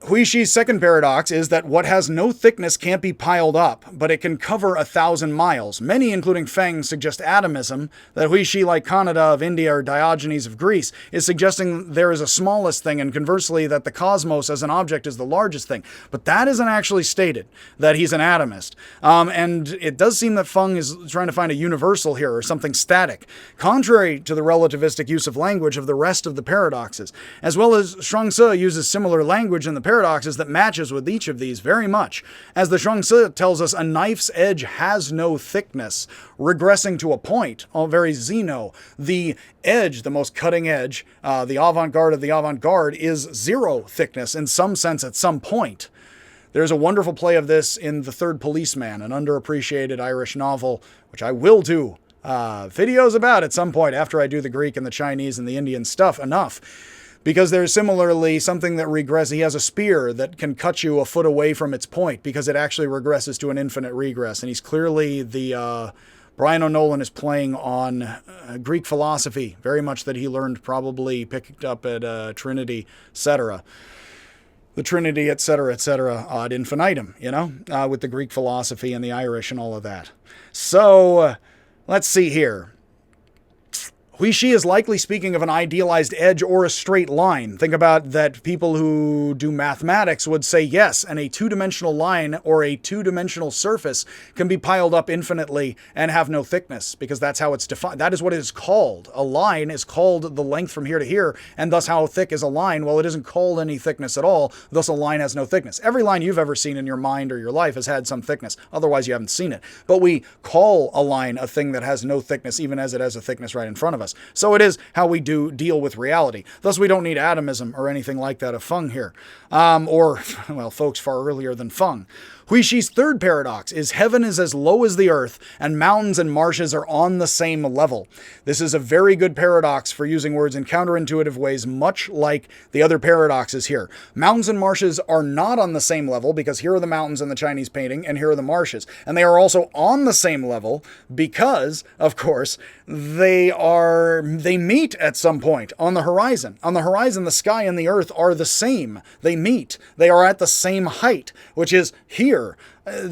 Hui Shi's second paradox is that what has no thickness can't be piled up, but it can cover 1,000 miles. Many, including Feng, suggest atomism, that Hui Shi, like Canada of India or Diogenes of Greece, is suggesting there is a smallest thing, and conversely that the cosmos as an object is the largest thing. But that isn't actually stated, that he's an atomist. And it does seem that Feng is trying to find a universal here, or something static, contrary to the relativistic use of language of the rest of the paradoxes, as well as Zhuangzi uses similar language in the paradoxes that matches with each of these very much. As the Zhuangzi tells us, a knife's edge has no thickness, regressing to a point, very Zeno. The edge, the most cutting edge, the avant-garde of the avant-garde, is zero thickness in some sense at some point. There's a wonderful play of this in The Third Policeman, an underappreciated Irish novel, which I will do videos about at some point after I do the Greek and the Chinese and the Indian stuff enough. Because there's similarly something that regresses. He has a spear that can cut you a foot away from its point because it actually regresses to an infinite regress. And he's clearly Brian O'Nolan is playing on Greek philosophy, very much that he learned, probably picked up at Trinity, etc. The Trinity, etc., ad infinitum, with the Greek philosophy and the Irish and all of that. So, let's see here. Hui Shi is likely speaking of an idealized edge or a straight line. Think about that people who do mathematics would say yes, and a two-dimensional line or a two-dimensional surface can be piled up infinitely and have no thickness, because that's how it's defined. That is what it is called. A line is called the length from here to here, and thus how thick is a line? Well, it isn't called any thickness at all, thus a line has no thickness. Every line you've ever seen in your mind or your life has had some thickness, otherwise you haven't seen it. But we call a line a thing that has no thickness, even as it has a thickness right in front of us. So it is how we do deal with reality. Thus, we don't need atomism or anything like that of Feng here. Well, folks far earlier than Feng. Hui Shi's third paradox is heaven is as low as the earth, and mountains and marshes are on the same level. This is a very good paradox for using words in counterintuitive ways, much like the other paradoxes here. Mountains and marshes are not on the same level, because here are the mountains in the Chinese painting, and here are the marshes. And they are also on the same level because, of course, they meet at some point on the horizon. On the horizon, the sky and the earth are the same. They meet. They are at the same height, which is here.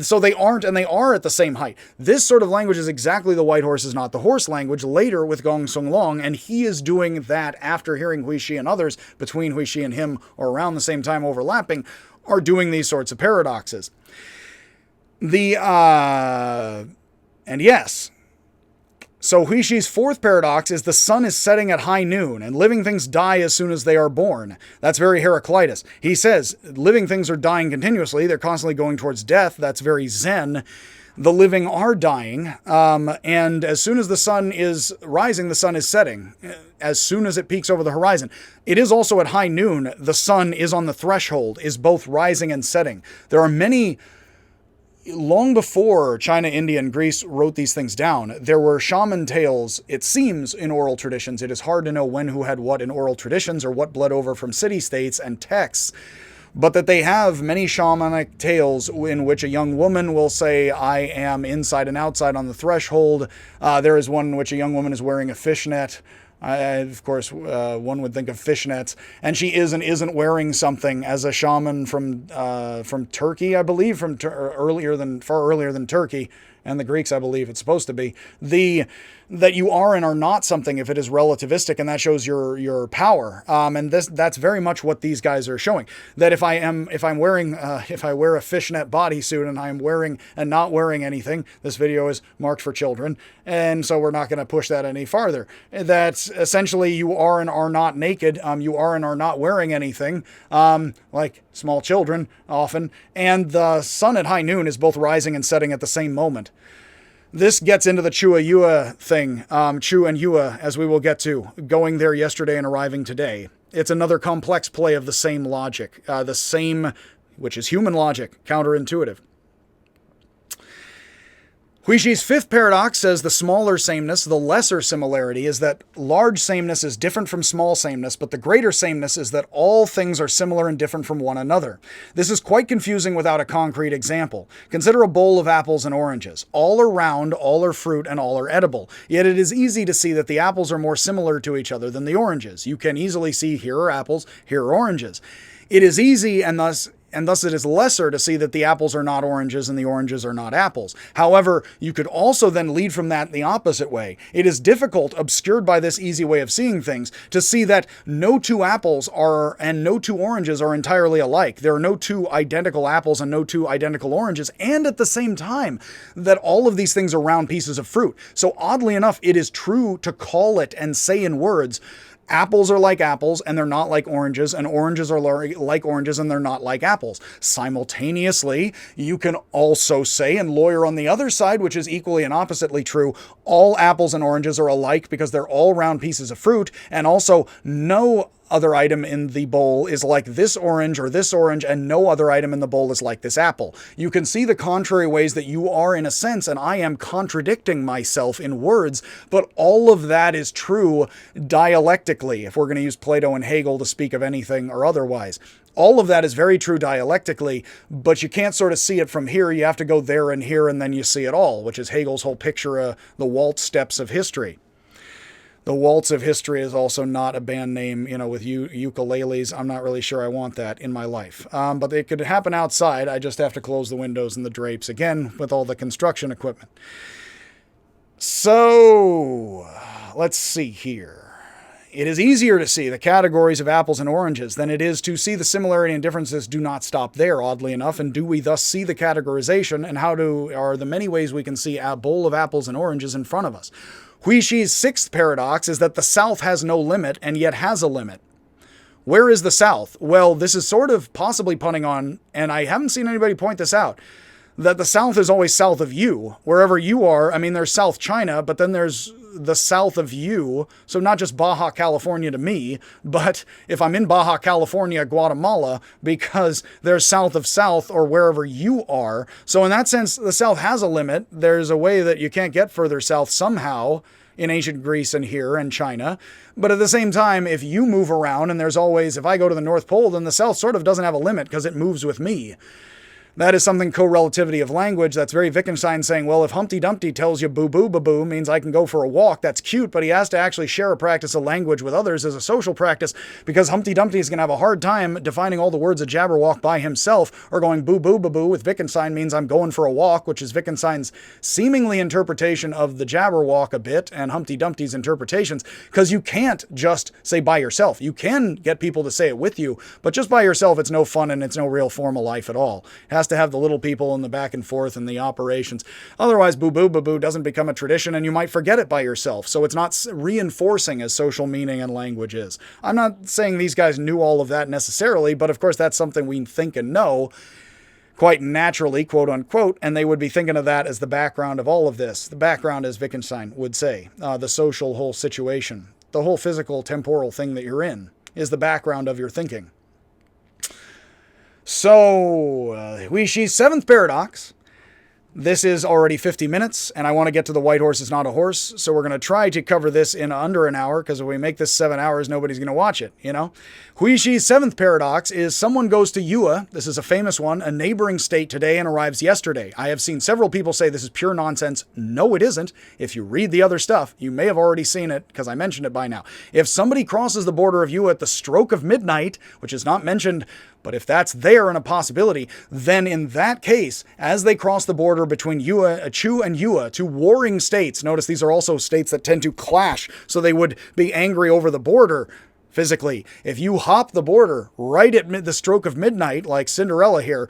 So they aren't and they are at the same height. This sort of language is exactly the white horse is not the horse language later with Gongsun Long, and he is doing that after hearing Hui Shi and others, between Hui Shi and him, or around the same time overlapping, are doing these sorts of paradoxes. And yes, so Hui Shi's fourth paradox is the sun is setting at high noon, and living things die as soon as they are born. That's very Heraclitus. He says living things are dying continuously. They're constantly going towards death. That's very Zen. The living are dying, and as soon as the sun is rising, the sun is setting. As soon as it peaks over the horizon. It is also at high noon. The sun is on the threshold, is both rising and setting. There are many... Long before China, India, and Greece wrote these things down, there were shaman tales, it seems, in oral traditions. It is hard to know when who had what in oral traditions or what bled over from city-states and texts, but that they have many shamanic tales in which a young woman will say, I am inside and outside on the threshold. There is one in which a young woman is wearing a fishnet. Of course, one would think of fishnets, and she is and isn't wearing something as a shaman from Turkey, I believe, far earlier than Turkey, and the Greeks, I believe it's supposed to be. That you are and are not something if it is relativistic, and that shows your power. And that's very much what these guys are showing. That if I wear a fishnet bodysuit and I'm wearing and not wearing anything, this video is marked for children, and so we're not going to push that any farther. That's essentially you are and are not naked. You are and are not wearing anything, like small children often. And the sun at high noon is both rising and setting at the same moment. This gets into the Yueh thing, Chu and Yueh, as we will get to, going there yesterday and arriving today. It's another complex play of the same logic, which is human logic, counterintuitive. Hui Shi's fifth paradox says the smaller sameness, the lesser similarity, is that large sameness is different from small sameness, but the greater sameness is that all things are similar and different from one another. This is quite confusing without a concrete example. Consider a bowl of apples and oranges. All are round, all are fruit, and all are edible. Yet it is easy to see that the apples are more similar to each other than the oranges. You can easily see here are apples, here are oranges. It is easy, and thus it is lesser to see that the apples are not oranges and the oranges are not apples. However, you could also then lead from that the opposite way. It is difficult, obscured by this easy way of seeing things, to see that no two apples and no two oranges are entirely alike. There are no two identical apples and no two identical oranges, and at the same time, that all of these things are round pieces of fruit. So oddly enough, it is true to call it and say in words, apples are like apples and they're not like oranges, and oranges are like oranges and they're not like apples. Simultaneously, you can also say, and lawyer on the other side, which is equally and oppositely true, all apples and oranges are alike because they're all round pieces of fruit, and also no other item in the bowl is like this orange or this orange, and no other item in the bowl is like this apple. You can see the contrary ways that you are in a sense, and I am contradicting myself in words, but all of that is true dialectically, if we're going to use Plato and Hegel to speak of anything or otherwise. All of that is very true dialectically, but you can't sort of see it from here. You have to go there and here, and then you see it all, which is Hegel's whole picture of the waltz steps of history. The Waltz of History is also not a band name, with ukuleles. I'm not really sure I want that in my life. But it could happen outside. I just have to close the windows and the drapes again with all the construction equipment. So, let's see here. It is easier to see the categories of apples and oranges than it is to see the similarity and differences do not stop there, oddly enough. And do we thus see the categorization, and are the many ways we can see a bowl of apples and oranges in front of us? Hui Shi's sixth paradox is that the South has no limit and yet has a limit. Where is the South? Well, this is sort of possibly punning on, and I haven't seen anybody point this out, that the South is always south of you. Wherever you are, I mean, there's South China, but then there's the south of you. So not just Baja California to me, but if I'm in Baja California, Guatemala, because there's south of South or wherever you are. So in that sense, the South has a limit. There's a way that you can't get further south somehow in ancient Greece and here and China. But at the same time, if you move around, and there's always, if I go to the North Pole, then the South sort of doesn't have a limit because it moves with me. That is something co-relativity of language. That's very Wittgenstein saying, well, if Humpty Dumpty tells you boo-boo, boo-boo means I can go for a walk, that's cute, but he has to actually share a practice of language with others as a social practice, because Humpty Dumpty is going to have a hard time defining all the words of Jabberwock by himself, or going boo-boo, boo-boo with Wittgenstein means I'm going for a walk, which is Wittgenstein's seemingly interpretation of the Jabberwock a bit, and Humpty Dumpty's interpretations, because you can't just say by yourself. You can get people to say it with you, but just by yourself, it's no fun and it's no real formal life at all. It has to have the little people and the back and forth and the operations. Otherwise, boo-boo, boo-boo doesn't become a tradition and you might forget it by yourself. So it's not reinforcing as social meaning and language is. I'm not saying these guys knew all of that necessarily, but of course that's something we think and know quite naturally, quote unquote, and they would be thinking of that as the background of all of this. The background, as Wittgenstein would say, the social whole situation, the whole physical, temporal thing that you're in is the background of your thinking. So, Hui Shi's seventh paradox. This is already 50 minutes, and I want to get to the white horse is not a horse, so we're going to try to cover this in under an hour, because if we make this 7 hours, nobody's going to watch it, you know? Hui Shi's seventh paradox is someone goes to Yueh, this is a famous one, a neighboring state today and arrives yesterday. I have seen several people say this is pure nonsense. No, it isn't. If you read the other stuff, you may have already seen it, because I mentioned it by now. If somebody crosses the border of Yueh at the stroke of midnight, which is not mentioned, but if that's there and a possibility, then in that case, as they cross the border between Chu and Yueh, two warring states, notice these are also states that tend to clash, so they would be angry over the border physically. If you hop the border right at the stroke of midnight, like Cinderella here,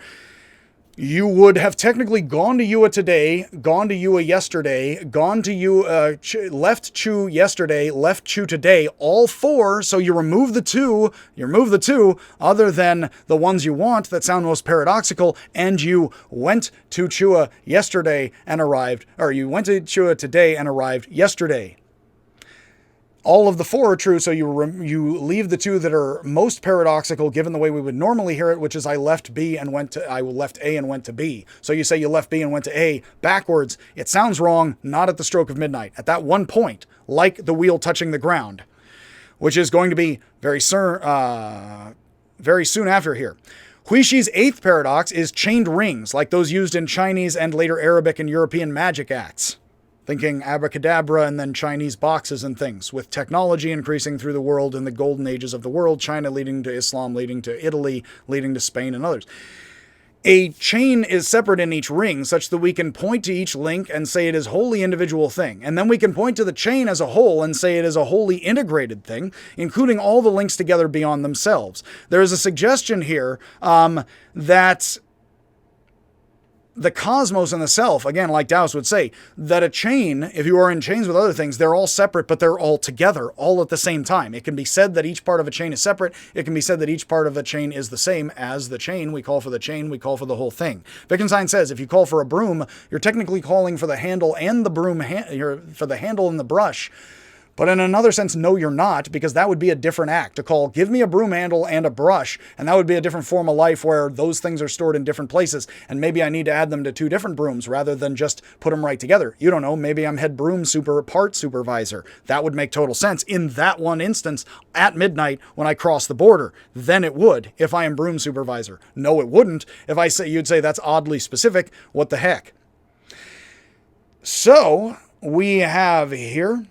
you would have technically gone to Yueh today, gone to Yueh yesterday, gone to Yueh, left Chu yesterday, left Chu today, all four, so you remove the two, other than the ones you want that sound most paradoxical, and you went to Chua yesterday and arrived, or you went to Chua today and arrived yesterday. All of the four are true, so you leave the two that are most paradoxical given the way we would normally hear it, which is I left A and went to B. So you say you left B and went to A backwards. It sounds wrong, not at the stroke of midnight. At that one point, like the wheel touching the ground, which is going to be very soon after here. Hui Shi's eighth paradox is chained rings, like those used in Chinese and later Arabic and European magic acts. Thinking abracadabra and then Chinese boxes and things, with technology increasing through the world in the golden ages of the world, China leading to Islam, leading to Italy, leading to Spain and others. A chain is separate in each ring such that we can point to each link and say it is wholly individual thing. And then we can point to the chain as a whole and say it is a wholly integrated thing, including all the links together beyond themselves. There is a suggestion here that the cosmos and the self, again, like Daoists would say, that a chain, if you are in chains with other things, they're all separate, but they're all together, all at the same time. It can be said that each part of a chain is separate. It can be said that each part of a chain is the same as the chain. We call for the chain, we call for the whole thing. Wittgenstein says if you call for a broom, you're technically calling for the handle and the broom, for the handle and the brush. But in another sense, no, you're not, because that would be a different act. To call, give me a broom handle and a brush, and that would be a different form of life where those things are stored in different places, and maybe I need to add them to two different brooms rather than just put them right together. You don't know, maybe I'm head broom part supervisor. That would make total sense in that one instance at midnight when I cross the border. Then it would, if I am broom supervisor. No, it wouldn't. If I say, you'd say that's oddly specific. What the heck? So, we have here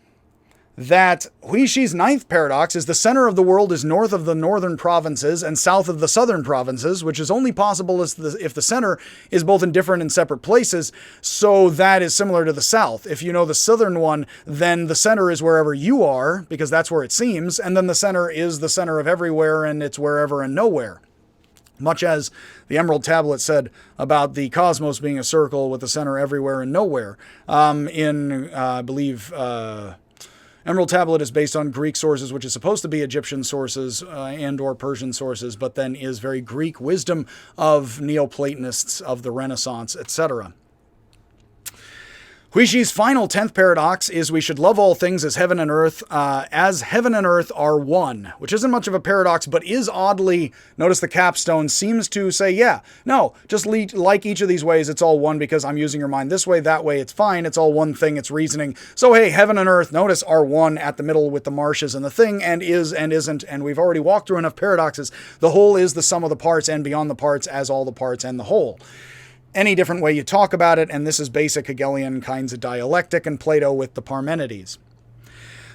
that Hui Shi's ninth paradox is the center of the world is north of the northern provinces and south of the southern provinces, which is only possible if the center is both in different and separate places, so that is similar to the south. If you know the southern one, then the center is wherever you are, because that's where it seems, and then the center is the center of everywhere, and it's wherever and nowhere. Much as the Emerald Tablet said about the cosmos being a circle with the center everywhere and nowhere. I believe Emerald Tablet is based on Greek sources, which is supposed to be Egyptian sources and or Persian sources, but then is very Greek wisdom of Neoplatonists of the Renaissance, etc. Hui Shi's final 10th paradox is we should love all things as heaven and earth are one, which isn't much of a paradox, but is oddly, notice the capstone seems to say, yeah, no, just like each of these ways, it's all one because I'm using your mind this way, that way, it's fine, it's all one thing, it's reasoning. So hey, heaven and earth, notice are one at the middle with the Marshes and the thing, and is and isn't, and we've already walked through enough paradoxes. The whole is the sum of the parts and beyond the parts as all the parts and the whole. Any different way you talk about it, and this is basic Hegelian kinds of dialectic and Plato with the Parmenides.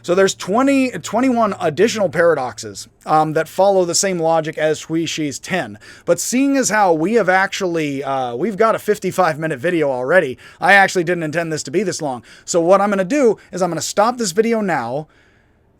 So there's 21 additional paradoxes that follow the same logic as Hui Shi's 10. But seeing as how we have actually, we've got a 55-minute video already, I actually didn't intend this to be this long. So what I'm going to do is I'm going to stop this video now,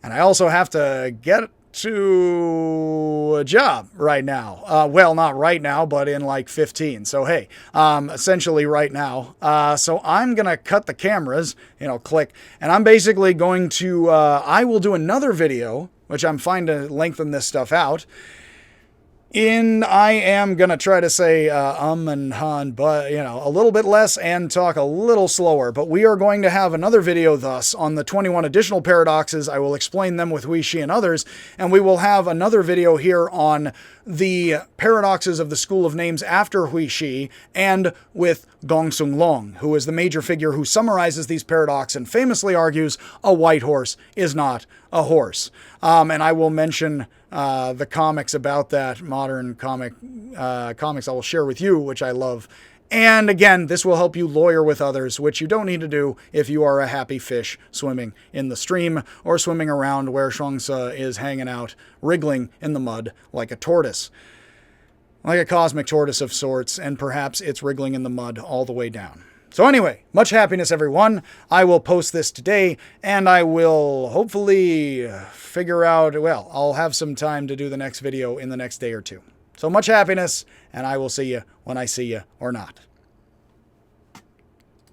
and I also have to get to a job right now. Well, not right now, but in like 15. So, hey, essentially right now. So I'm going to cut the cameras, click, and I'm basically going to, I will do another video, which I'm fine to lengthen this stuff out. I am going to try to say and han, but, a little bit less and talk a little slower. But we are going to have another video thus on the 21 additional paradoxes. I will explain them with Hui Shi and others. And we will have another video here on the paradoxes of the school of names after Hui Shi and with Gongsun Long, who is the major figure who summarizes these paradoxes and famously argues a white horse is not a horse. And I will mention the comics about that, modern comics I will share with you, which I love. And again, this will help you lawyer with others, which you don't need to do if you are a happy fish swimming in the stream or swimming around where Zhuangzi is hanging out, wriggling in the mud like a tortoise. Like a cosmic tortoise of sorts, and perhaps it's wriggling in the mud all the way down. So anyway, much happiness, everyone. I will post this today, and I will hopefully figure out, well, I'll have some time to do the next video in the next day or two. So much happiness, and I will see you when I see you or not.